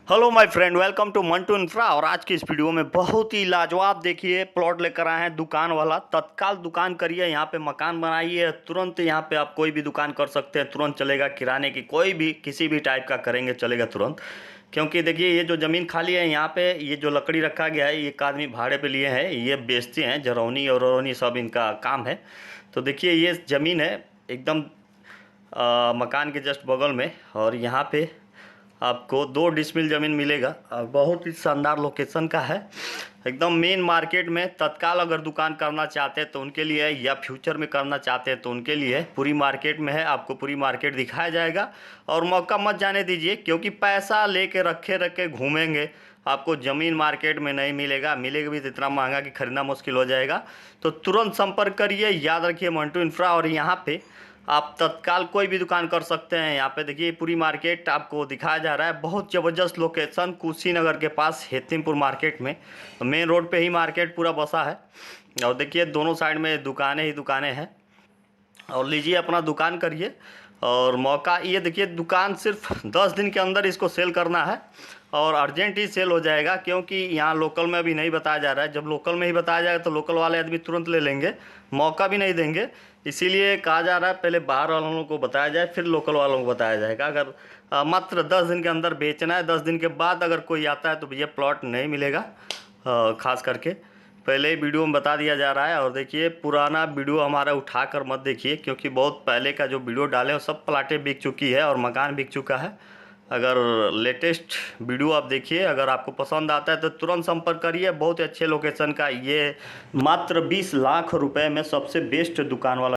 Hello my friend, welcome to Mantu Infra. और आज की इस वीडियो में बहुत ही लाजवाब देखिए प्लॉट लेकर आए हैं दुकान वाला। तत्काल दुकान करिए, यहाँ पे मकान बनाइए, तुरंत यहाँ पे आप कोई भी दुकान कर सकते हैं, तुरंत चलेगा। किराने की कोई भी किसी भी टाइप का करेंगे चलेगा तुरंत। क्योंकि देखिए ये जो ज़मीन खाली है यहाँ पे, ये जो लकड़ी रखा गया है, ये एक आदमी भाड़े पे लिए हैं, ये बेचते हैं। जरौनी और औरौनी सब इनका काम है। तो देखिए ये ज़मीन है एकदम मकान के जस्ट बगल में, और यहाँ पे आपको 2 डिसमिल ज़मीन मिलेगा और बहुत ही शानदार लोकेशन का है, एकदम मेन मार्केट में। तत्काल अगर दुकान करना चाहते हैं तो उनके लिए है, या फ्यूचर में करना चाहते हैं तो उनके लिए है। पूरी मार्केट में है, आपको पूरी मार्केट दिखाया जाएगा। और मौका मत जाने दीजिए, क्योंकि पैसा लेके रखे रखे घूमेंगे, आपको ज़मीन मार्केट में नहीं मिलेगा। मिलेगा भी तो इतना महंगा कि खरीदना मुश्किल हो जाएगा। तो तुरंत संपर्क करिए, याद रखिए मंटू इंफ्रा। और यहाँ पे आप तत्काल कोई भी दुकान कर सकते हैं। यहाँ पे देखिए पूरी मार्केट आपको दिखाया जा रहा है। बहुत ज़बरदस्त लोकेशन, कुशीनगर के पास हेतिमपुर मार्केट में, मेन रोड पे ही मार्केट पूरा बसा है। और देखिए दोनों साइड में दुकानें ही दुकानें हैं। और लीजिए अपना दुकान करिए। और मौका ये देखिए, दुकान सिर्फ 10 दिन के अंदर इसको सेल करना है, और अर्जेंट ही सेल हो जाएगा। क्योंकि यहाँ लोकल में अभी नहीं बताया जा रहा है। जब लोकल में ही बताया जाएगा तो लोकल वाले आदमी तुरंत ले लेंगे, मौका भी नहीं देंगे। इसीलिए कहा जा रहा है पहले बाहर वालों को बताया जाए, फिर लोकल वालों को बताया जाएगा। अगर मात्र 10 दिन के अंदर बेचना है, 10 दिन के बाद अगर कोई आता है तो भैया प्लॉट नहीं मिलेगा। ख़ास करके पहले ही वीडियो में बता दिया जा रहा है। और देखिए पुराना वीडियो हमारा उठा कर मत देखिए, क्योंकि बहुत पहले का जो वीडियो डाले वो सब प्लाटें बिक चुकी है और मकान बिक चुका है। अगर लेटेस्ट वीडियो आप देखिए, अगर आपको पसंद आता है तो तुरंत संपर्क करिए। बहुत ही अच्छे लोकेशन का ये मात्र 20 लाख रुपए में सबसे बेस्ट दुकान वाला